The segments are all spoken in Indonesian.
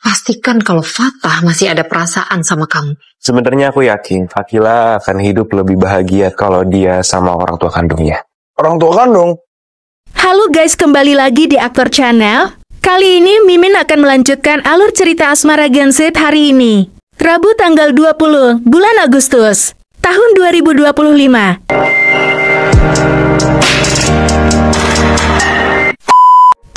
pastikan kalau Fatah masih ada perasaan sama kamu. Sebenarnya aku yakin Akila akan hidup lebih bahagia kalau dia sama orang tua kandungnya. Orang tua kandung? Halo guys, kembali lagi di Aktor Channel. Kali ini Mimin akan melanjutkan alur cerita Asmara Genset hari ini. Rabu tanggal 20 bulan Agustus tahun 2025.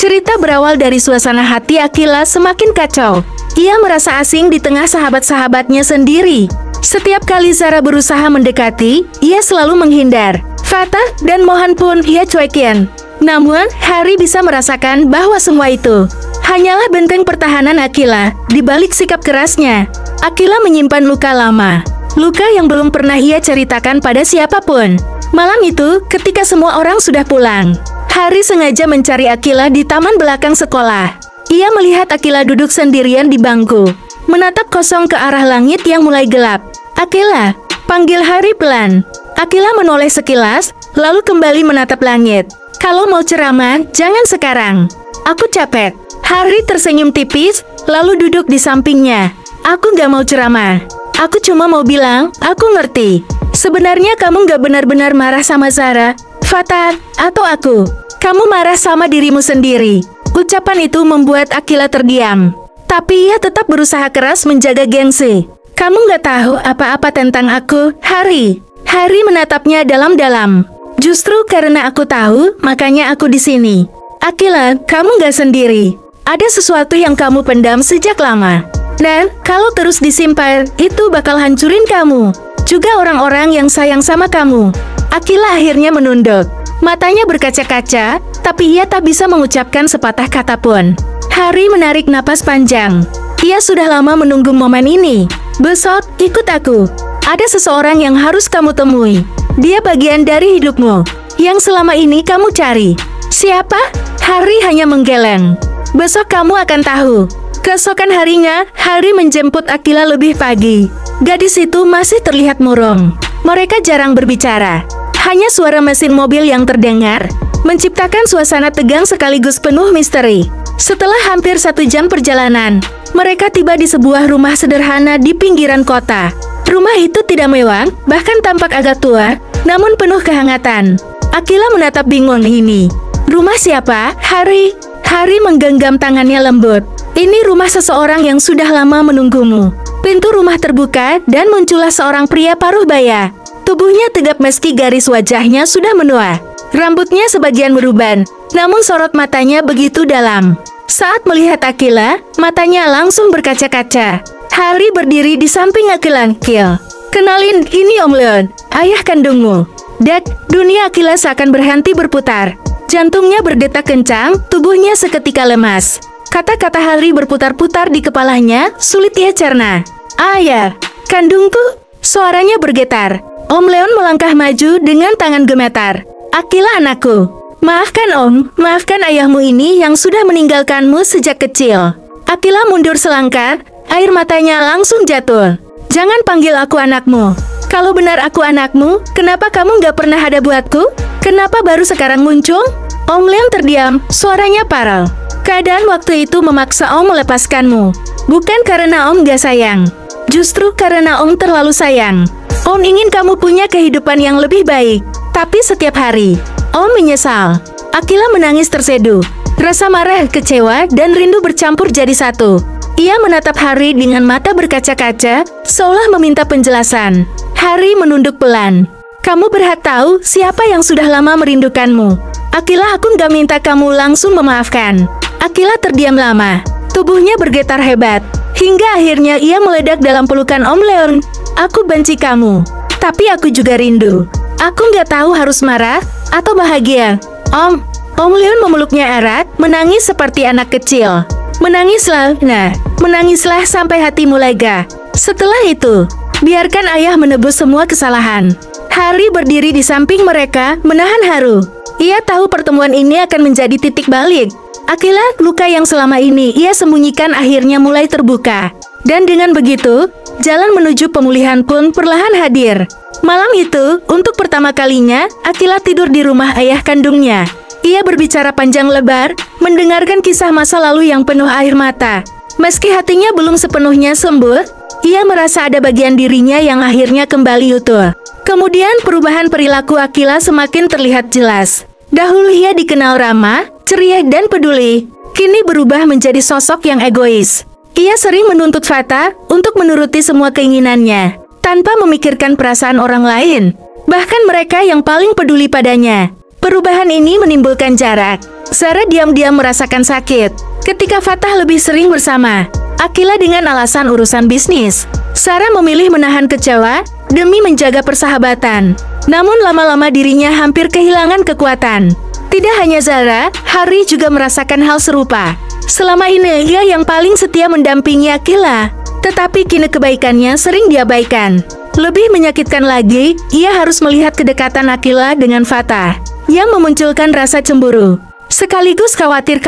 Cerita berawal dari suasana hati Akila semakin kacau. Ia merasa asing di tengah sahabat-sahabatnya sendiri. Setiap kali Zara berusaha mendekati, ia selalu menghindar. Fatah dan Mohan pun ia cuekin. Namun, Hari bisa merasakan bahwa semua itu hanyalah benteng pertahanan Akila di balik sikap kerasnya. Akila menyimpan luka lama. Luka yang belum pernah ia ceritakan pada siapapun. Malam itu, ketika semua orang sudah pulang, Hari sengaja mencari Akila di taman belakang sekolah. Ia melihat Akila duduk sendirian di bangku, menatap kosong ke arah langit yang mulai gelap. "Akila," panggil Hari pelan. Akila menoleh sekilas, lalu kembali menatap langit. "Kalau mau ceramah, jangan sekarang. Aku capek." Hari tersenyum tipis, lalu duduk di sampingnya. "Aku gak mau ceramah. Aku cuma mau bilang, aku ngerti. Sebenarnya kamu gak benar-benar marah sama Zara, Fatah, atau aku. Kamu marah sama dirimu sendiri." Ucapan itu membuat Akila terdiam. Tapi ia tetap berusaha keras menjaga gengsi. "Kamu gak tahu apa-apa tentang aku, Hari." Hari menatapnya dalam-dalam. "Justru karena aku tahu, makanya aku di sini." "Akila, kamu gak sendiri. Ada sesuatu yang kamu pendam sejak lama. Dan kalau terus disimpan, itu bakal hancurin kamu. Juga orang-orang yang sayang sama kamu." Akila akhirnya menunduk. Matanya berkaca-kaca, tapi ia tak bisa mengucapkan sepatah kata pun. Hari menarik napas panjang. Ia sudah lama menunggu momen ini. "Besok, ikut aku. Ada seseorang yang harus kamu temui. Dia bagian dari hidupmu, yang selama ini kamu cari." "Siapa?" Hari hanya menggeleng. "Besok kamu akan tahu." Keesokan harinya, Hari menjemput Akila lebih pagi. Gadis itu masih terlihat murung. Mereka jarang berbicara. Hanya suara mesin mobil yang terdengar, menciptakan suasana tegang sekaligus penuh misteri. Setelah hampir 1 jam perjalanan, mereka tiba di sebuah rumah sederhana di pinggiran kota. Rumah itu tidak mewah, bahkan tampak agak tua, namun penuh kehangatan. Akila menatap bingung ini. "Rumah siapa, Hari?" Hari menggenggam tangannya lembut. "Ini rumah seseorang yang sudah lama menunggumu." Pintu rumah terbuka dan muncullah seorang pria paruh baya. Tubuhnya tegap meski garis wajahnya sudah menua. Rambutnya sebagian beruban, namun sorot matanya begitu dalam. Saat melihat Akila, matanya langsung berkaca-kaca. Hari berdiri di samping Akila. "Kenalin, ini Om Leon, ayah kandungmu." Dunia Akila seakan berhenti berputar. Jantungnya berdetak kencang, tubuhnya seketika lemas. Kata-kata Hari berputar-putar di kepalanya, sulit ia cerna. "Ayah, kandungku?" Suaranya bergetar. Om Leon melangkah maju dengan tangan gemetar. "Akila anakku. Maafkan Om, maafkan ayahmu ini yang sudah meninggalkanmu sejak kecil." Akila mundur selangkah, air matanya langsung jatuh. "Jangan panggil aku anakmu. Kalau benar aku anakmu, kenapa kamu gak pernah ada buatku? Kenapa baru sekarang muncul?" Om Leon terdiam, suaranya parau. "Keadaan waktu itu memaksa Om melepaskanmu. Bukan karena Om gak sayang. Justru karena Om terlalu sayang. Om ingin kamu punya kehidupan yang lebih baik. Tapi setiap hari, Om menyesal." Akila menangis terseduh. Rasa marah, kecewa, dan rindu bercampur jadi satu. Ia menatap Hari dengan mata berkaca-kaca, seolah meminta penjelasan. Hari menunduk pelan. "Kamu berhak tahu siapa yang sudah lama merindukanmu. Akila, aku gak minta kamu langsung memaafkan." Akila terdiam lama. Tubuhnya bergetar hebat. Hingga akhirnya ia meledak dalam pelukan Om Leon. "Aku benci kamu. Tapi aku juga rindu. Aku gak tahu harus marah atau bahagia." Om Leon memeluknya erat, menangis seperti anak kecil. Menangislah sampai hatimu lega. Setelah itu, biarkan ayah menebus semua kesalahan." Hari berdiri di samping mereka, menahan haru. Ia tahu pertemuan ini akan menjadi titik balik. Akila, luka yang selama ini ia sembunyikan akhirnya mulai terbuka. Dan dengan begitu, jalan menuju pemulihan pun perlahan hadir. Malam itu, untuk pertama kalinya, Akila tidur di rumah ayah kandungnya. Ia berbicara panjang lebar, mendengarkan kisah masa lalu yang penuh air mata. Meski hatinya belum sepenuhnya sembuh, ia merasa ada bagian dirinya yang akhirnya kembali utuh. Kemudian perubahan perilaku Akila semakin terlihat jelas. Dahulu ia dikenal ramah, ceria dan peduli. Kini berubah menjadi sosok yang egois. Ia sering menuntut Fatah untuk menuruti semua keinginannya, tanpa memikirkan perasaan orang lain, bahkan mereka yang paling peduli padanya. Perubahan ini menimbulkan jarak. Zara diam-diam merasakan sakit ketika Fatah lebih sering bersama Akila dengan alasan urusan bisnis. Zara memilih menahan kecewa demi menjaga persahabatan. Namun lama-lama dirinya hampir kehilangan kekuatan. Tidak hanya Zara, Hari juga merasakan hal serupa. Selama ini ia yang paling setia mendampingi Akila, tetapi kini kebaikannya sering diabaikan. Lebih menyakitkan lagi, ia harus melihat kedekatan Akila dengan Fatah yang memunculkan rasa cemburu. Sekaligus khawatir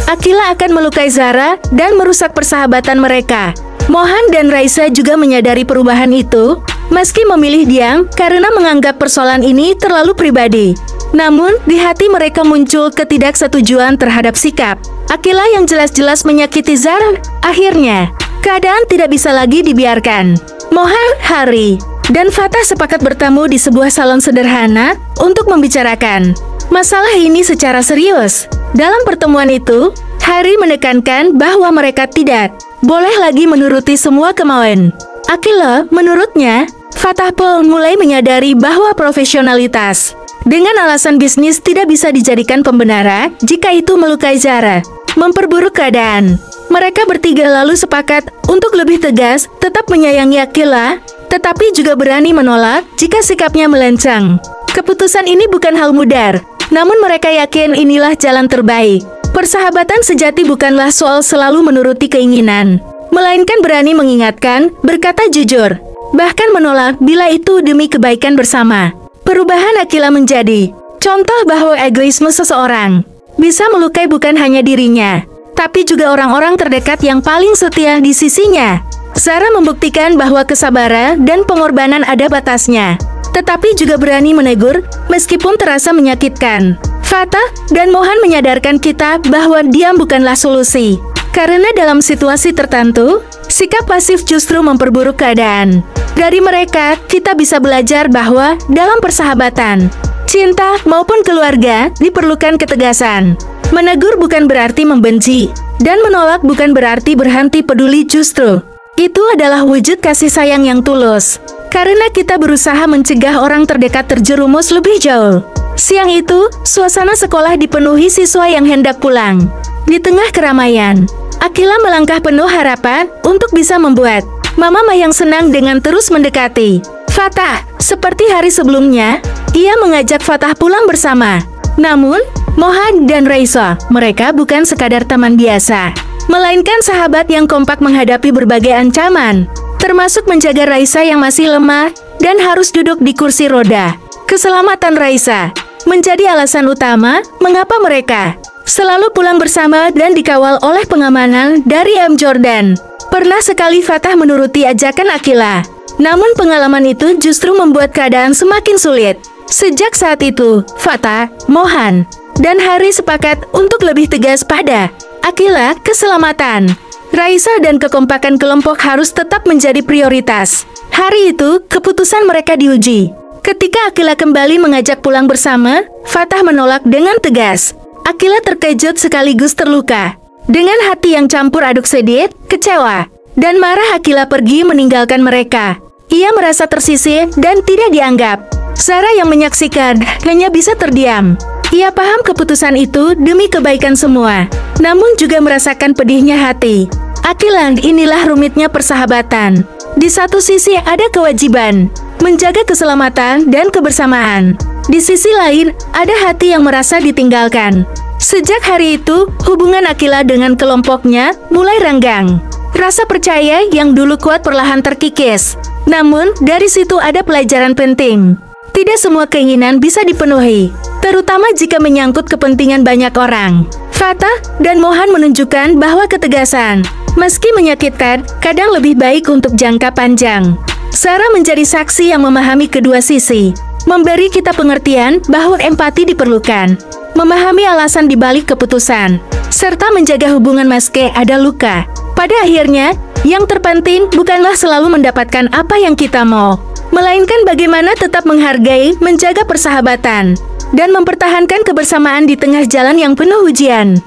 Akila akan melukai Zara dan merusak persahabatan mereka. Mohan dan Raisa juga menyadari perubahan itu, meski memilih diam karena menganggap persoalan ini terlalu pribadi. Namun, di hati mereka muncul ketidaksetujuan terhadap sikap Akila yang jelas-jelas menyakiti Zara. Akhirnya, keadaan tidak bisa lagi dibiarkan. Mohan, Hari, dan Fatah sepakat bertemu di sebuah salon sederhana untuk membicarakan masalah ini secara serius. Dalam pertemuan itu, Hari menekankan bahwa mereka tidak boleh lagi menuruti semua kemauan Akila. Menurutnya, Fatah pun mulai menyadari bahwa profesionalitas dengan alasan bisnis tidak bisa dijadikan pembenaran jika itu melukai Zara, memperburuk keadaan. Mereka bertiga lalu sepakat untuk lebih tegas, tetap menyayangi Akila, tetapi juga berani menolak jika sikapnya melenceng. Keputusan ini bukan hal mudah, namun mereka yakin inilah jalan terbaik. Persahabatan sejati bukanlah soal selalu menuruti keinginan, melainkan berani mengingatkan, berkata jujur, bahkan menolak bila itu demi kebaikan bersama. Perubahan Akila menjadi contoh bahwa egoisme seseorang bisa melukai bukan hanya dirinya, tapi juga orang-orang terdekat yang paling setia di sisinya. Zara membuktikan bahwa kesabaran dan pengorbanan ada batasnya, tetapi juga berani menegur meskipun terasa menyakitkan. Fatah dan Mohan menyadarkan kita bahwa diam bukanlah solusi, karena dalam situasi tertentu, sikap pasif justru memperburuk keadaan. Dari mereka, kita bisa belajar bahwa dalam persahabatan, cinta maupun keluarga diperlukan ketegasan. Menegur bukan berarti membenci, dan menolak bukan berarti berhenti peduli. Justru itu adalah wujud kasih sayang yang tulus, karena kita berusaha mencegah orang terdekat terjerumus lebih jauh. Siang itu, suasana sekolah dipenuhi siswa yang hendak pulang. Di tengah keramaian, Akila melangkah penuh harapan untuk bisa membuat Mama Mayang senang dengan terus mendekati Fatah. Seperti hari sebelumnya, ia mengajak Fatah pulang bersama. Namun, Mohan dan Raisa, mereka bukan sekadar teman biasa, melainkan sahabat yang kompak menghadapi berbagai ancaman, termasuk menjaga Raisa yang masih lemah dan harus duduk di kursi roda. Keselamatan Raisa menjadi alasan utama mengapa mereka selalu pulang bersama dan dikawal oleh pengamanan dari M. Jordan. Pernah sekali Fatah menuruti ajakan Akila, namun pengalaman itu justru membuat keadaan semakin sulit. Sejak saat itu, Fatah, Mohan, dan Hari sepakat untuk lebih tegas pada Akila. Keselamatan Raisa dan kekompakan kelompok harus tetap menjadi prioritas. Hari itu, keputusan mereka diuji. Ketika Akila kembali mengajak pulang bersama, Fatah menolak dengan tegas. Akila terkejut sekaligus terluka. Dengan hati yang campur aduk sedih, kecewa, dan marah, Akila pergi meninggalkan mereka. Ia merasa tersisih dan tidak dianggap. Zara yang menyaksikan hanya bisa terdiam. Ia paham keputusan itu demi kebaikan semua, namun juga merasakan pedihnya hati. Akila, inilah rumitnya persahabatan. Di satu sisi ada kewajiban menjaga keselamatan dan kebersamaan. Di sisi lain, ada hati yang merasa ditinggalkan. Sejak hari itu, hubungan Akila dengan kelompoknya mulai renggang. Rasa percaya yang dulu kuat perlahan terkikis. Namun, dari situ ada pelajaran penting. Tidak semua keinginan bisa dipenuhi, terutama jika menyangkut kepentingan banyak orang. Fatah dan Mohan menunjukkan bahwa ketegasan, meski menyakitkan, kadang lebih baik untuk jangka panjang. Zara menjadi saksi yang memahami kedua sisi. memberi kita pengertian bahwa empati diperlukan, memahami alasan dibalik keputusan, serta menjaga hubungan meski ada luka. Pada akhirnya, yang terpenting bukanlah selalu mendapatkan apa yang kita mau, melainkan bagaimana tetap menghargai, menjaga persahabatan, dan mempertahankan kebersamaan di tengah jalan yang penuh ujian.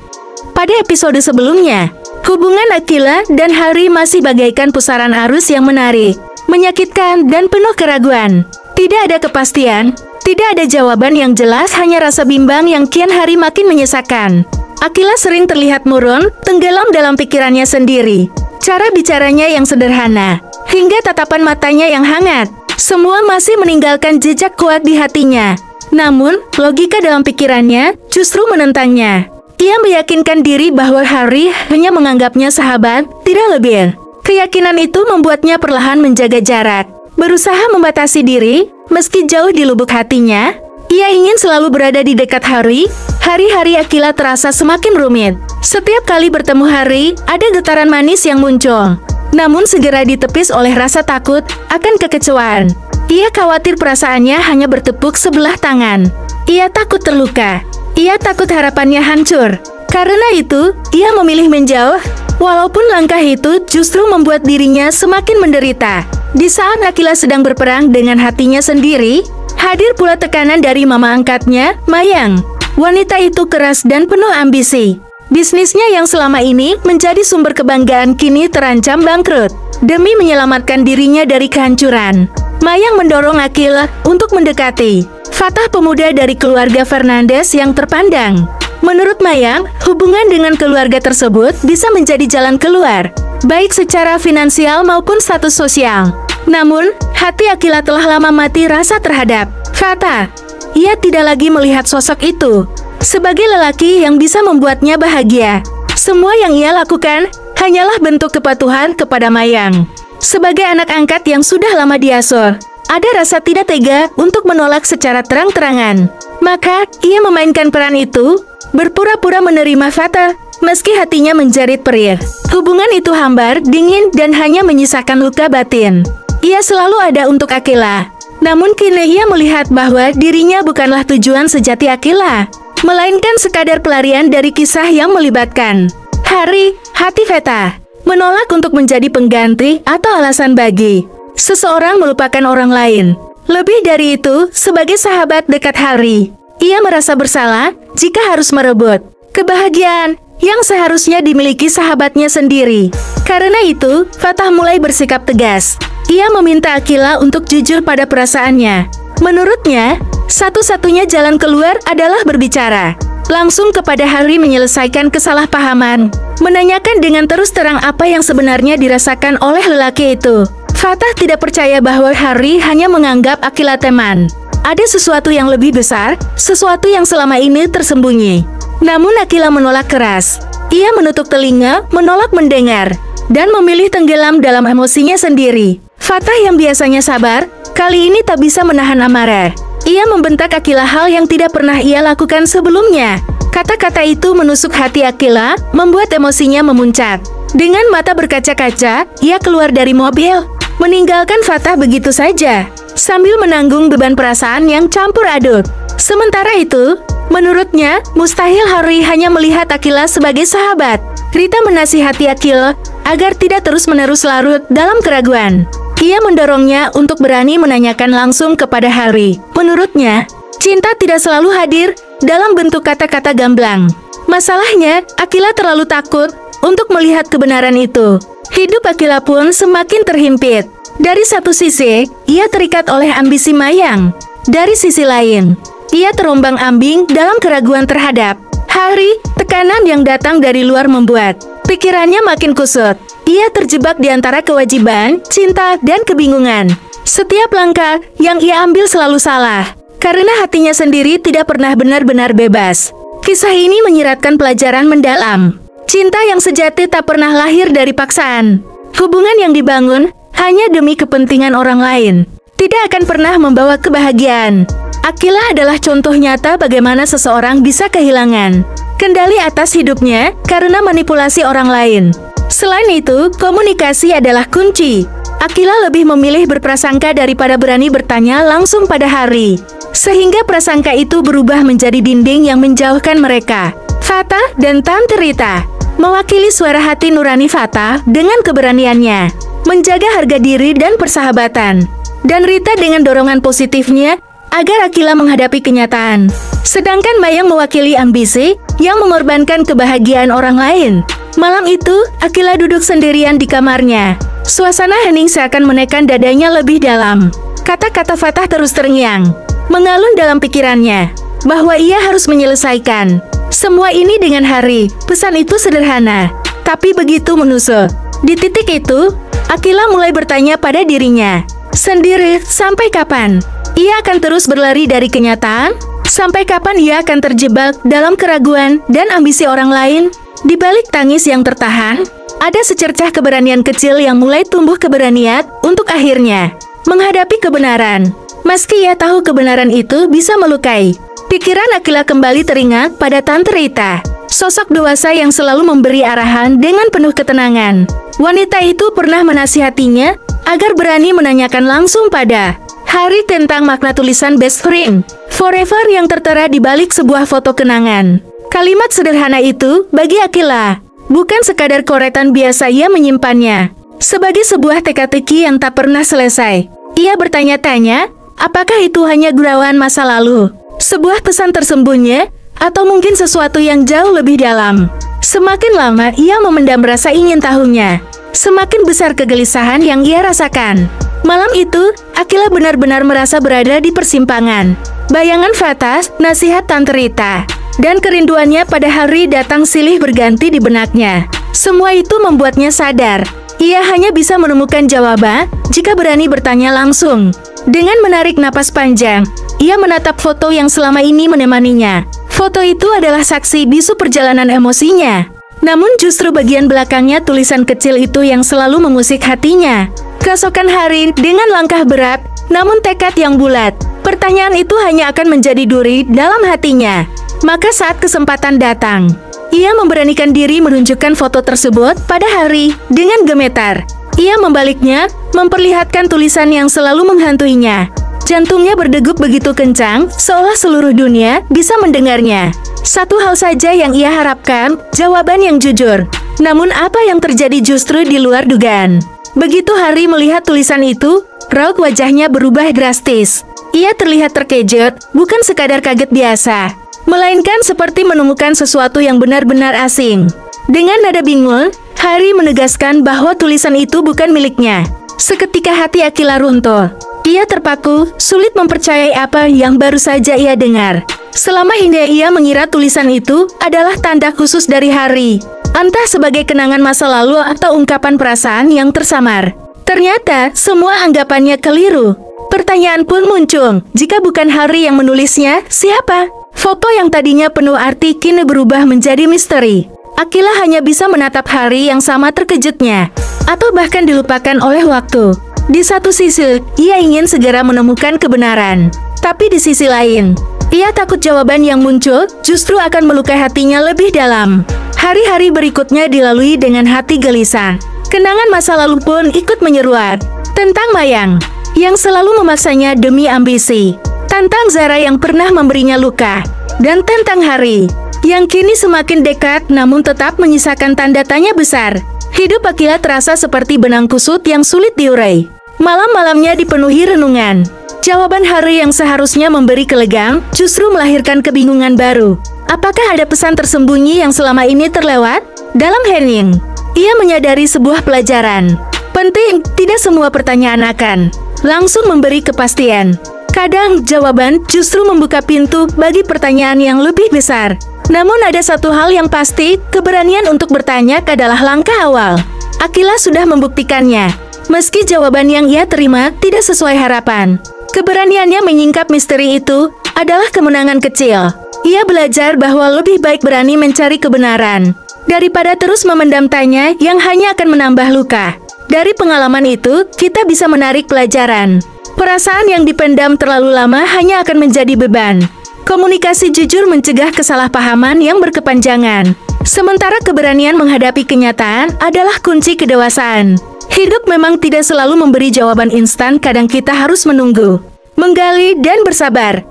Pada episode sebelumnya, hubungan Akila dan Hari masih bagaikan pusaran arus yang menarik, menyakitkan, dan penuh keraguan. Tidak ada kepastian, tidak ada jawaban yang jelas, hanya rasa bimbang yang kian hari makin menyesakan. Akila sering terlihat murung, tenggelam dalam pikirannya sendiri. Cara bicaranya yang sederhana, hingga tatapan matanya yang hangat, semua masih meninggalkan jejak kuat di hatinya. Namun, logika dalam pikirannya justru menentangnya. Ia meyakinkan diri bahwa Hari hanya menganggapnya sahabat, tidak lebih. Keyakinan itu membuatnya perlahan menjaga jarak, berusaha membatasi diri, meski jauh di lubuk hatinya. Ia ingin selalu berada di dekat Hari. Hari-hari Akila terasa semakin rumit. Setiap kali bertemu Hari, ada getaran manis yang muncul, namun segera ditepis oleh rasa takut akan kekecewaan. Ia khawatir perasaannya hanya bertepuk sebelah tangan. Ia takut terluka. Ia takut harapannya hancur. Karena itu, ia memilih menjauh, walaupun langkah itu justru membuat dirinya semakin menderita. Di saat Akila sedang berperang dengan hatinya sendiri, hadir pula tekanan dari mama angkatnya, Mayang. Wanita itu keras dan penuh ambisi. Bisnisnya yang selama ini menjadi sumber kebanggaan kini terancam bangkrut. Demi menyelamatkan dirinya dari kehancuran, Mayang mendorong Akila untuk mendekati Fatah, pemuda dari keluarga Fernandes yang terpandang. Menurut Mayang, hubungan dengan keluarga tersebut bisa menjadi jalan keluar, baik secara finansial maupun status sosial. Namun, hati Akila telah lama mati rasa terhadap Fatah. Ia tidak lagi melihat sosok itu sebagai lelaki yang bisa membuatnya bahagia. Semua yang ia lakukan hanyalah bentuk kepatuhan kepada Mayang. Sebagai anak angkat yang sudah lama diasuh, ada rasa tidak tega untuk menolak secara terang-terangan. Maka, ia memainkan peran itu, berpura-pura menerima Fatah, meski hatinya menjerit perih. Hubungan itu hambar, dingin, dan hanya menyisakan luka batin. Ia selalu ada untuk Akila. Namun kini ia melihat bahwa dirinya bukanlah tujuan sejati Akila, melainkan sekadar pelarian dari kisah yang melibatkan Hari. Hati Fatah menolak untuk menjadi pengganti atau alasan bagi seseorang melupakan orang lain. Lebih dari itu, sebagai sahabat dekat Hari, ia merasa bersalah jika harus merebut kebahagiaan yang seharusnya dimiliki sahabatnya sendiri. Karena itu, Fatah mulai bersikap tegas. Ia meminta Akila untuk jujur pada perasaannya. Menurutnya, satu-satunya jalan keluar adalah berbicara langsung kepada Hari, menyelesaikan kesalahpahaman, menanyakan dengan terus terang apa yang sebenarnya dirasakan oleh lelaki itu. Fatah tidak percaya bahwa Hari hanya menganggap Akila teman. Ada sesuatu yang lebih besar, sesuatu yang selama ini tersembunyi. Namun Akila menolak keras. Ia menutup telinga, menolak mendengar, dan memilih tenggelam dalam emosinya sendiri. Fatah yang biasanya sabar, kali ini tak bisa menahan amarah. Ia membentak Akila hal yang tidak pernah ia lakukan sebelumnya. Kata-kata itu menusuk hati Akila, membuat emosinya memuncak. Dengan mata berkaca-kaca, ia keluar dari mobil, meninggalkan Fatah begitu saja, sambil menanggung beban perasaan yang campur aduk. Sementara itu, menurutnya, mustahil Hari hanya melihat Akila sebagai sahabat. Rita menasihati Akila agar tidak terus-menerus larut dalam keraguan. Ia mendorongnya untuk berani menanyakan langsung kepada Hari. Menurutnya, cinta tidak selalu hadir dalam bentuk kata-kata gamblang. Masalahnya, Akila terlalu takut untuk melihat kebenaran itu. Hidup Akila pun semakin terhimpit. Dari satu sisi, ia terikat oleh ambisi Mayang. Dari sisi lain, ia terombang-ambing dalam keraguan terhadap Hari. Tekanan yang datang dari luar membuat pikirannya makin kusut. Ia terjebak di antara kewajiban, cinta, dan kebingungan. Setiap langkah yang ia ambil selalu salah, karena hatinya sendiri tidak pernah benar-benar bebas. Kisah ini menyiratkan pelajaran mendalam. Cinta yang sejati tak pernah lahir dari paksaan. Hubungan yang dibangun hanya demi kepentingan orang lain tidak akan pernah membawa kebahagiaan. Akila adalah contoh nyata bagaimana seseorang bisa kehilangan kendali atas hidupnya karena manipulasi orang lain. Selain itu, komunikasi adalah kunci. Akila lebih memilih berprasangka daripada berani bertanya langsung pada Hari. Sehingga prasangka itu berubah menjadi dinding yang menjauhkan mereka. Fatah dan Tante Rita mewakili suara hati nurani Fatah dengan keberaniannya menjaga harga diri dan persahabatan. Dan Rita dengan dorongan positifnya agar Akila menghadapi kenyataan. Sedangkan Mayang mewakili ambisi yang mengorbankan kebahagiaan orang lain. Malam itu, Akila duduk sendirian di kamarnya. Suasana hening seakan menekan dadanya lebih dalam. Kata-kata Fatah terus terngiang, mengalun dalam pikirannya, bahwa ia harus menyelesaikan semua ini dengan Hari. Pesan itu sederhana, tapi begitu menusuk. Di titik itu, Akila mulai bertanya pada dirinya sendiri, sampai kapan ia akan terus berlari dari kenyataan? Sampai kapan ia akan terjebak dalam keraguan dan ambisi orang lain? Di balik tangis yang tertahan, ada secercah keberanian kecil yang mulai tumbuh keberanian untuk akhirnya menghadapi kebenaran. Meski ia tahu kebenaran itu bisa melukai, pikiran Akila kembali teringat pada Tante Rita, sosok dewasa yang selalu memberi arahan dengan penuh ketenangan. Wanita itu pernah menasihatinya agar berani menanyakan langsung pada Hari tentang makna tulisan Best Friend Forever yang tertera di balik sebuah foto kenangan. Kalimat sederhana itu bagi Akila bukan sekadar coretan biasa, ia menyimpannya sebagai sebuah teka-teki yang tak pernah selesai. Ia bertanya-tanya, apakah itu hanya gurauan masa lalu, sebuah pesan tersembunyi, atau mungkin sesuatu yang jauh lebih dalam. Semakin lama ia memendam rasa ingin tahunya, semakin besar kegelisahan yang ia rasakan. Malam itu, Akila benar-benar merasa berada di persimpangan. Bayangan Fatah, nasihat Tante Rita, dan kerinduannya pada Hari datang silih berganti di benaknya. Semua itu membuatnya sadar, ia hanya bisa menemukan jawaban jika berani bertanya langsung. Dengan menarik napas panjang, ia menatap foto yang selama ini menemaninya. Foto itu adalah saksi bisu perjalanan emosinya. Namun justru bagian belakangnya tulisan kecil itu yang selalu mengusik hatinya. Keesokan hari, dengan langkah berat, namun tekad yang bulat, pertanyaan itu hanya akan menjadi duri dalam hatinya. Maka saat kesempatan datang, ia memberanikan diri menunjukkan foto tersebut pada Hari. Dengan gemetar, ia membaliknya, memperlihatkan tulisan yang selalu menghantuinya. Jantungnya berdegup begitu kencang, seolah seluruh dunia bisa mendengarnya. Satu hal saja yang ia harapkan, jawaban yang jujur. Namun apa yang terjadi justru di luar dugaan. Begitu Hari melihat tulisan itu, raut wajahnya berubah drastis. Ia terlihat terkejut, bukan sekadar kaget biasa, melainkan seperti menemukan sesuatu yang benar-benar asing. Dengan nada bingung, Hari menegaskan bahwa tulisan itu bukan miliknya. Seketika hati Akila runtuh. Ia terpaku, sulit mempercayai apa yang baru saja ia dengar. Selama ini ia mengira tulisan itu adalah tanda khusus dari Hari, entah sebagai kenangan masa lalu atau ungkapan perasaan yang tersamar. Ternyata semua anggapannya keliru. Pertanyaan pun muncul, jika bukan Hari yang menulisnya, siapa? Foto yang tadinya penuh arti kini berubah menjadi misteri. Akila hanya bisa menatap Hari yang sama terkejutnya, atau bahkan dilupakan oleh waktu. Di satu sisi, ia ingin segera menemukan kebenaran. Tapi di sisi lain, ia takut jawaban yang muncul justru akan melukai hatinya lebih dalam. Hari-hari berikutnya dilalui dengan hati gelisah. Kenangan masa lalu pun ikut menyeruak. Tentang Mayang, yang selalu memaksanya demi ambisi. Tentang Zara yang pernah memberinya luka. Dan tentang Hari, yang kini semakin dekat namun tetap menyisakan tanda tanya besar. Hidup Akila terasa seperti benang kusut yang sulit diurai. Malam-malamnya dipenuhi renungan. Jawaban Hari yang seharusnya memberi kelegaan justru melahirkan kebingungan baru. Apakah ada pesan tersembunyi yang selama ini terlewat? Dalam hening, ia menyadari sebuah pelajaran penting, tidak semua pertanyaan akan langsung memberi kepastian. Kadang jawaban justru membuka pintu bagi pertanyaan yang lebih besar. Namun ada satu hal yang pasti, keberanian untuk bertanya adalah langkah awal. Akila sudah membuktikannya. Meski jawaban yang ia terima tidak sesuai harapan, keberaniannya menyingkap misteri itu adalah kemenangan kecil. Ia belajar bahwa lebih baik berani mencari kebenaran daripada terus memendam tanya yang hanya akan menambah luka. Dari pengalaman itu, kita bisa menarik pelajaran. Perasaan yang dipendam terlalu lama hanya akan menjadi beban. Komunikasi jujur mencegah kesalahpahaman yang berkepanjangan. Sementara keberanian menghadapi kenyataan adalah kunci kedewasaan. Hidup memang tidak selalu memberi jawaban instan, kadang kita harus menunggu, menggali, dan bersabar.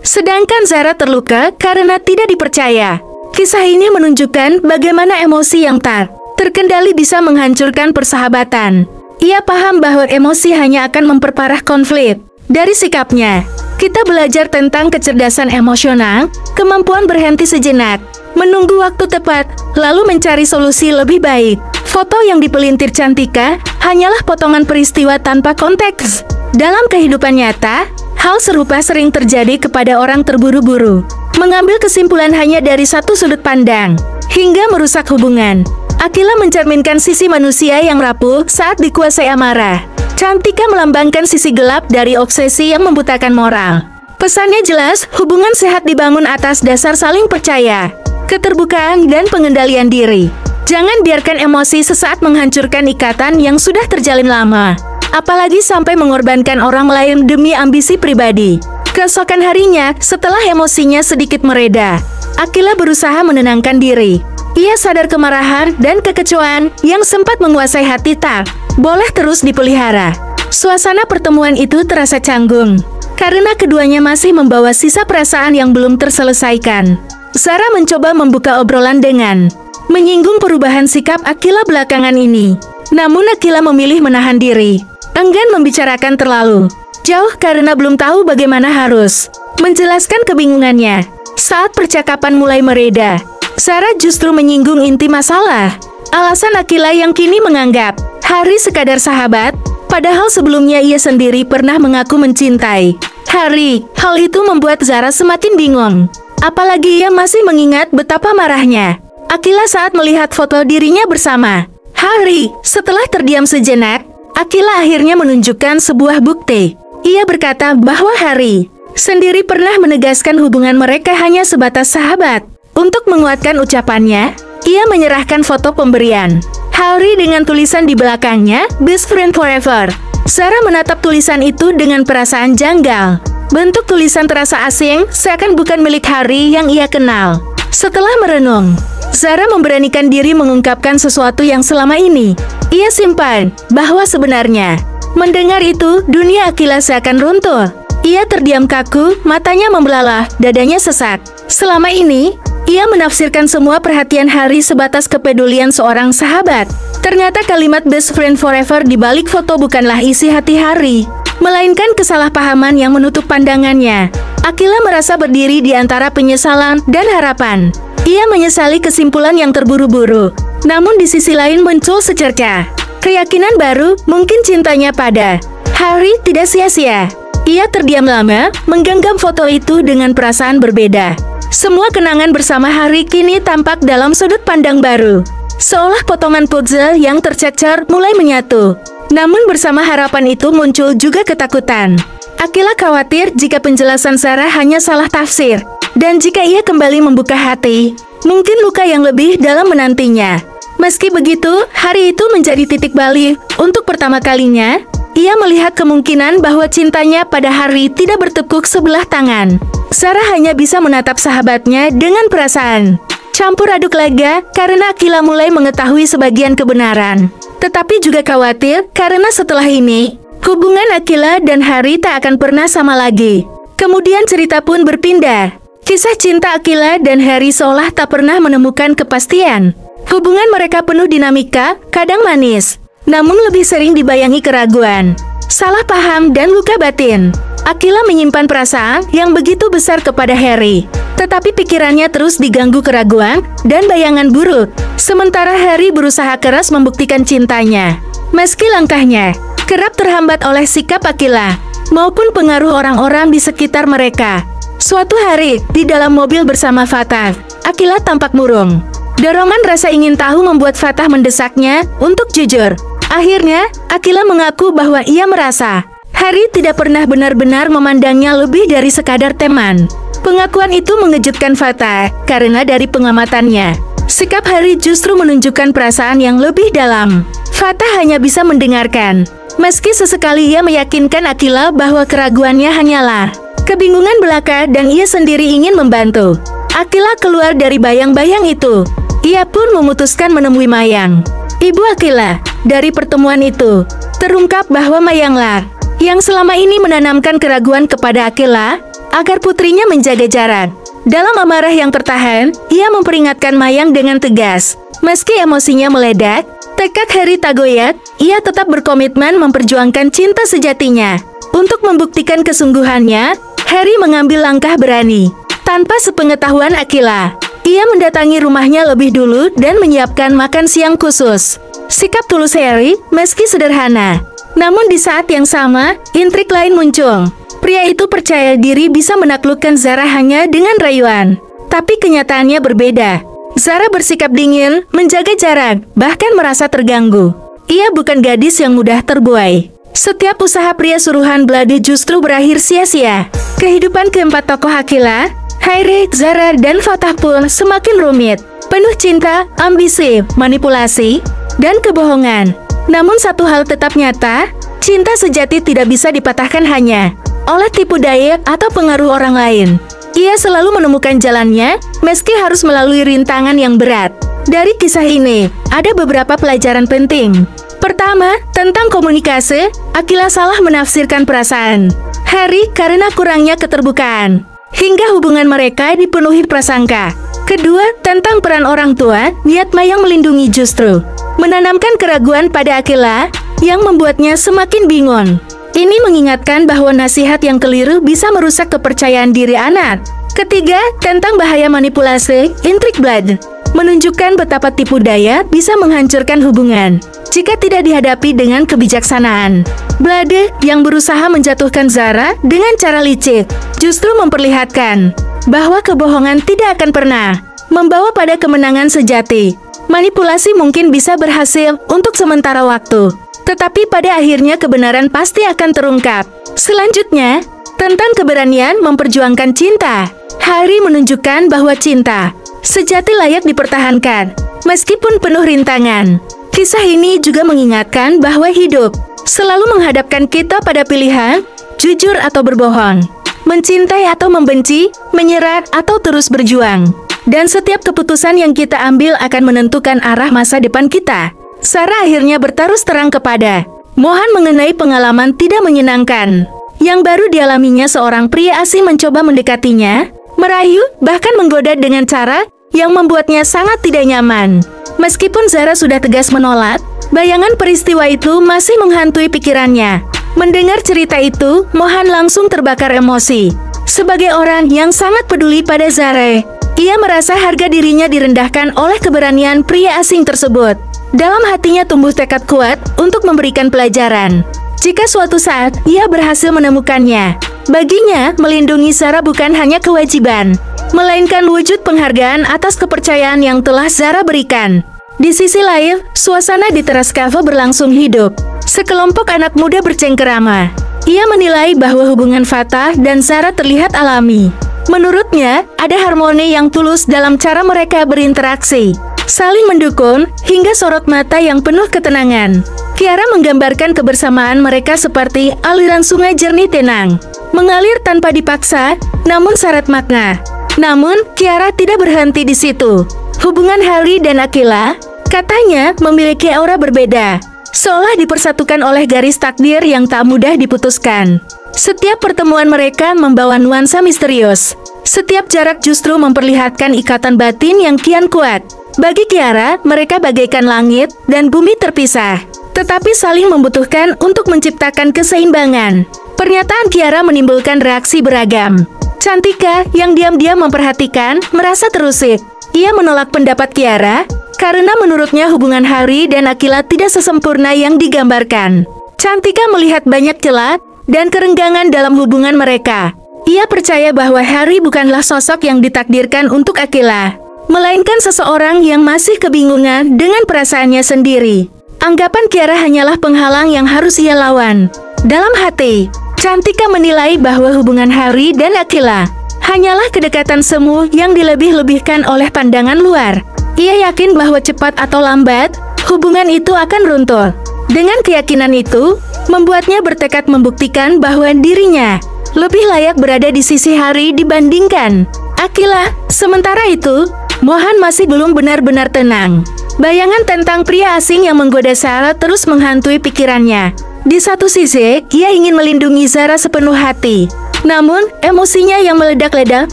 Sedangkan Zara terluka karena tidak dipercaya. Kisah ini menunjukkan bagaimana emosi yang tak terkendali bisa menghancurkan persahabatan. Ia paham bahwa emosi hanya akan memperparah konflik. Dari sikapnya, kita belajar tentang kecerdasan emosional, kemampuan berhenti sejenak, menunggu waktu tepat, lalu mencari solusi lebih baik. Foto yang dipelintir Cantika hanyalah potongan peristiwa tanpa konteks. Dalam kehidupan nyata, hal serupa sering terjadi kepada orang terburu-buru, mengambil kesimpulan hanya dari satu sudut pandang, hingga merusak hubungan. Akila mencerminkan sisi manusia yang rapuh saat dikuasai amarah. Cantika melambangkan sisi gelap dari obsesi yang membutakan moral. Pesannya jelas, hubungan sehat dibangun atas dasar saling percaya, keterbukaan, dan pengendalian diri. Jangan biarkan emosi sesaat menghancurkan ikatan yang sudah terjalin lama, apalagi sampai mengorbankan orang lain demi ambisi pribadi. Keesokan harinya, setelah emosinya sedikit mereda, Akila berusaha menenangkan diri. Ia sadar kemarahan dan kekecewaan yang sempat menguasai hati tak boleh terus dipelihara. Suasana pertemuan itu terasa canggung, karena keduanya masih membawa sisa perasaan yang belum terselesaikan. Zara mencoba membuka obrolan dengan menyinggung perubahan sikap Akila belakangan ini. Namun Akila memilih menahan diri, enggan membicarakan terlalu jauh karena belum tahu bagaimana harus menjelaskan kebingungannya. Saat percakapan mulai mereda, Zara justru menyinggung inti masalah. Alasan Akila yang kini menganggap Hari sekadar sahabat, padahal sebelumnya ia sendiri pernah mengaku mencintai Hari. Hal itu membuat Zara semakin bingung. Apalagi ia masih mengingat betapa marahnya Akila saat melihat foto dirinya bersama Hari. Setelah terdiam sejenak, Akila akhirnya menunjukkan sebuah bukti. Ia berkata bahwa Hari sendiri pernah menegaskan hubungan mereka hanya sebatas sahabat. Untuk menguatkan ucapannya, ia menyerahkan foto pemberian Hari dengan tulisan di belakangnya, "Best Friend Forever." Zara menatap tulisan itu dengan perasaan janggal. Bentuk tulisan terasa asing, seakan bukan milik Hari yang ia kenal. Setelah merenung, Zara memberanikan diri mengungkapkan sesuatu yang selama ini ia simpan, bahwa sebenarnya mendengar itu, dunia Akila seakan runtuh. Ia terdiam kaku, matanya membelalak, dadanya sesak. Selama ini, ia menafsirkan semua perhatian Hari sebatas kepedulian seorang sahabat. Ternyata kalimat "best friend forever" di balik foto bukanlah isi hati Hari, melainkan kesalahpahaman yang menutup pandangannya. Akila merasa berdiri di antara penyesalan dan harapan. Ia menyesali kesimpulan yang terburu-buru. Namun di sisi lain muncul secerca keyakinan baru, mungkin cintanya pada Hari tidak sia-sia. Ia terdiam lama, menggenggam foto itu dengan perasaan berbeda. Semua kenangan bersama Hari kini tampak dalam sudut pandang baru. Seolah potongan puzzle yang tercecer mulai menyatu. Namun bersama harapan itu muncul juga ketakutan. Akila khawatir jika penjelasan Zara hanya salah tafsir. Dan jika ia kembali membuka hati, mungkin luka yang lebih dalam menantinya. Meski begitu, hari itu menjadi titik balik. Untuk pertama kalinya, ia melihat kemungkinan bahwa cintanya pada Hari tidak bertepuk sebelah tangan. Zara hanya bisa menatap sahabatnya dengan perasaan campur aduk lega karena Akila mulai mengetahui sebagian kebenaran. Tetapi juga khawatir karena setelah ini, hubungan Akila dan Hari tak akan pernah sama lagi. Kemudian cerita pun berpindah. Kisah cinta Akila dan Hari seolah tak pernah menemukan kepastian. Hubungan mereka penuh dinamika, kadang manis, namun lebih sering dibayangi keraguan, salah paham, dan luka batin. Akila menyimpan perasaan yang begitu besar kepada Hari, tetapi pikirannya terus diganggu keraguan dan bayangan buruk. Sementara Hari berusaha keras membuktikan cintanya. Meski langkahnya kerap terhambat oleh sikap Akila maupun pengaruh orang-orang di sekitar mereka. Suatu hari, di dalam mobil bersama Fatah, Akila tampak murung. Dorongan rasa ingin tahu membuat Fatah mendesaknya untuk jujur. Akhirnya, Akila mengaku bahwa ia merasa Hari tidak pernah benar-benar memandangnya lebih dari sekadar teman. Pengakuan itu mengejutkan Fatah, karena dari pengamatannya, sikap Hari justru menunjukkan perasaan yang lebih dalam. Fatah hanya bisa mendengarkan. Meski sesekali ia meyakinkan Akila bahwa keraguannya hanyalah kebingungan belaka dan ia sendiri ingin membantu. Akila keluar dari bayang-bayang itu. Ia pun memutuskan menemui Mayang, ibu Akila. Dari pertemuan itu, terungkap bahwa Mayanglar, yang selama ini menanamkan keraguan kepada Akila, agar putrinya menjaga jarak. Dalam amarah yang tertahan, ia memperingatkan Mayang dengan tegas. Meski emosinya meledak, tekad Harry tak goyah, ia tetap berkomitmen memperjuangkan cinta sejatinya. Untuk membuktikan kesungguhannya, Harry mengambil langkah berani. Tanpa sepengetahuan Akila, ia mendatangi rumahnya lebih dulu dan menyiapkan makan siang khusus. Sikap tulus Harry meski sederhana. Namun di saat yang sama, intrik lain muncul. Pria itu percaya diri bisa menaklukkan Zara hanya dengan rayuan. Tapi kenyataannya berbeda. Zara bersikap dingin, menjaga jarak, bahkan merasa terganggu. Ia bukan gadis yang mudah terbuai. Setiap usaha pria suruhan Blade justru berakhir sia-sia. Kehidupan keempat tokoh Akila, Harry, Zara, dan Fatah pun semakin rumit. Penuh cinta, ambisi, manipulasi, dan kebohongan. Namun satu hal tetap nyata, cinta sejati tidak bisa dipatahkan hanya oleh tipu daya atau pengaruh orang lain. Ia selalu menemukan jalannya, meski harus melalui rintangan yang berat. Dari kisah ini, ada beberapa pelajaran penting. Pertama, tentang komunikasi, Akila salah menafsirkan perasaan Harry karena kurangnya keterbukaan, hingga hubungan mereka dipenuhi prasangka. Kedua, tentang peran orang tua, niat Mayang melindungi justru menanamkan keraguan pada Akila, yang membuatnya semakin bingung. Ini mengingatkan bahwa nasihat yang keliru bisa merusak kepercayaan diri anak. Ketiga, tentang bahaya manipulasi, intrik Blade menunjukkan betapa tipu daya bisa menghancurkan hubungan jika tidak dihadapi dengan kebijaksanaan. Blade yang berusaha menjatuhkan Zara dengan cara licik justru memperlihatkan bahwa kebohongan tidak akan pernah membawa pada kemenangan sejati. Manipulasi mungkin bisa berhasil untuk sementara waktu, tetapi pada akhirnya kebenaran pasti akan terungkap. Selanjutnya, tentang keberanian memperjuangkan cinta. Harry menunjukkan bahwa cinta sejati layak dipertahankan, meskipun penuh rintangan. Kisah ini juga mengingatkan bahwa hidup selalu menghadapkan kita pada pilihan, jujur atau berbohong, mencintai atau membenci, menyerah atau terus berjuang. Dan setiap keputusan yang kita ambil akan menentukan arah masa depan kita. Sarah akhirnya bertarus terang kepada Mohan mengenai pengalaman tidak menyenangkan yang baru dialaminya. Seorang pria asing mencoba mendekatinya, merayu, bahkan menggoda dengan cara yang membuatnya sangat tidak nyaman. Meskipun Zara sudah tegas menolak, bayangan peristiwa itu masih menghantui pikirannya. Mendengar cerita itu, Mohan langsung terbakar emosi. Sebagai orang yang sangat peduli pada Zara, ia merasa harga dirinya direndahkan oleh keberanian pria asing tersebut. Dalam hatinya tumbuh tekad kuat untuk memberikan pelajaran. Jika suatu saat ia berhasil menemukannya, baginya melindungi Zara bukan hanya kewajiban, melainkan wujud penghargaan atas kepercayaan yang telah Zara berikan. Di sisi lain, suasana di teras kafe berlangsung hidup. Sekelompok anak muda bercengkerama. Ia menilai bahwa hubungan Fatah dan Zara terlihat alami. Menurutnya, ada harmoni yang tulus dalam cara mereka berinteraksi, saling mendukung, hingga sorot mata yang penuh ketenangan. Kiara menggambarkan kebersamaan mereka seperti aliran sungai jernih tenang, mengalir tanpa dipaksa, namun syarat makna. Namun, Kiara tidak berhenti di situ. Hubungan Harry dan Akila, katanya, memiliki aura berbeda, seolah dipersatukan oleh garis takdir yang tak mudah diputuskan. Setiap pertemuan mereka membawa nuansa misterius. Setiap jarak justru memperlihatkan ikatan batin yang kian kuat. Bagi Kiara, mereka bagaikan langit dan bumi terpisah, tetapi saling membutuhkan untuk menciptakan keseimbangan. Pernyataan Kiara menimbulkan reaksi beragam. Cantika, yang diam-diam memperhatikan, merasa terusik. Ia menolak pendapat Kiara, karena menurutnya hubungan Harry dan Akila tidak sesempurna yang digambarkan. Cantika melihat banyak celah dan kerenggangan dalam hubungan mereka. Ia percaya bahwa Harry bukanlah sosok yang ditakdirkan untuk Akila, melainkan seseorang yang masih kebingungan dengan perasaannya sendiri. Anggapan Kiara hanyalah penghalang yang harus ia lawan. Dalam hati, Cantika menilai bahwa hubungan Harry dan Akila hanyalah kedekatan semu yang dilebih-lebihkan oleh pandangan luar. Ia yakin bahwa cepat atau lambat, hubungan itu akan runtuh. Dengan keyakinan itu, membuatnya bertekad membuktikan bahwa dirinya lebih layak berada di sisi Harry dibandingkan Akila. Sementara itu, Mohan masih belum benar-benar tenang. Bayangan tentang pria asing yang menggoda Zara terus menghantui pikirannya. Di satu sisi, ia ingin melindungi Zara sepenuh hati. Namun, emosinya yang meledak-ledak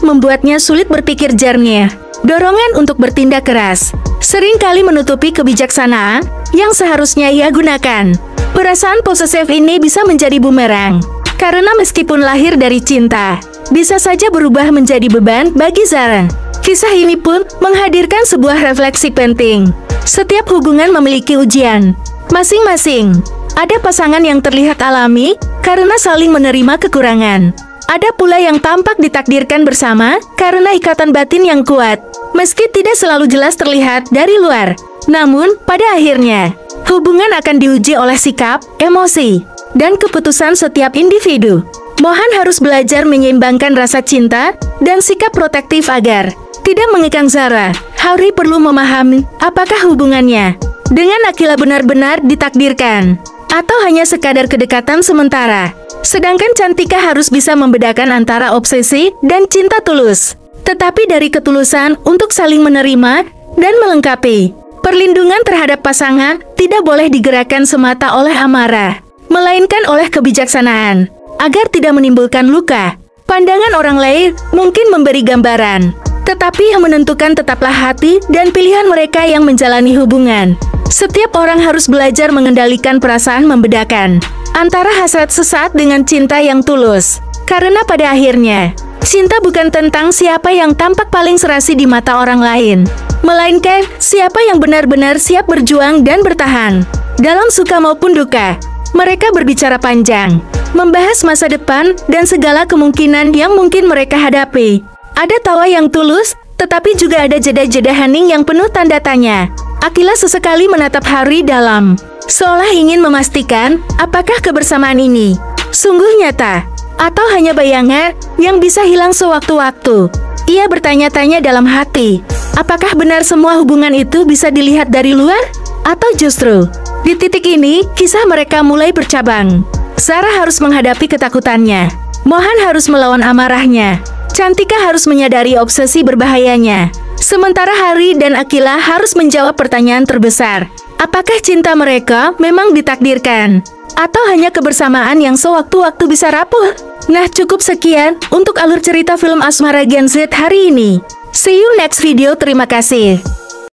membuatnya sulit berpikir jernih. Dorongan untuk bertindak keras seringkali menutupi kebijaksanaan yang seharusnya ia gunakan. Perasaan posesif ini bisa menjadi bumerang. Karena meskipun lahir dari cinta, bisa saja berubah menjadi beban bagi Zara. Kisah ini pun menghadirkan sebuah refleksi penting. Setiap hubungan memiliki ujian masing-masing. Ada pasangan yang terlihat alami karena saling menerima kekurangan. Ada pula yang tampak ditakdirkan bersama karena ikatan batin yang kuat. Meski tidak selalu jelas terlihat dari luar, namun pada akhirnya, hubungan akan diuji oleh sikap, emosi, dan keputusan setiap individu. Mohan harus belajar menyeimbangkan rasa cinta dan sikap protektif agar tidak mengekang Zara. Harry perlu memahami apakah hubungannya dengan Akila benar-benar ditakdirkan atau hanya sekadar kedekatan sementara. Sedangkan Cantika harus bisa membedakan antara obsesi dan cinta tulus. Tetapi dari ketulusan untuk saling menerima dan melengkapi. Perlindungan terhadap pasangan tidak boleh digerakkan semata oleh amarah, melainkan oleh kebijaksanaan, agar tidak menimbulkan luka. Pandangan orang lain mungkin memberi gambaran, tetapi yang menentukan tetaplah hati dan pilihan mereka yang menjalani hubungan. Setiap orang harus belajar mengendalikan perasaan, membedakan antara hasrat sesaat dengan cinta yang tulus. Karena pada akhirnya, cinta bukan tentang siapa yang tampak paling serasi di mata orang lain, melainkan siapa yang benar-benar siap berjuang dan bertahan. Dalam suka maupun duka, mereka berbicara panjang, membahas masa depan dan segala kemungkinan yang mungkin mereka hadapi. Ada tawa yang tulus, tetapi juga ada jeda-jeda hening yang penuh tanda tanya. Akila sesekali menatap Harry dalam, seolah ingin memastikan apakah kebersamaan ini sungguh nyata atau hanya bayangan yang bisa hilang sewaktu-waktu. Ia bertanya-tanya dalam hati, apakah benar semua hubungan itu bisa dilihat dari luar? Atau justru, di titik ini, kisah mereka mulai bercabang. Zara harus menghadapi ketakutannya. Mohan harus melawan amarahnya. Cantika harus menyadari obsesi berbahayanya. Sementara Harry dan Akila harus menjawab pertanyaan terbesar. Apakah cinta mereka memang ditakdirkan? Atau hanya kebersamaan yang sewaktu-waktu bisa rapuh? Nah, cukup sekian untuk alur cerita film Asmara Gen Z hari ini. See you next video, terima kasih.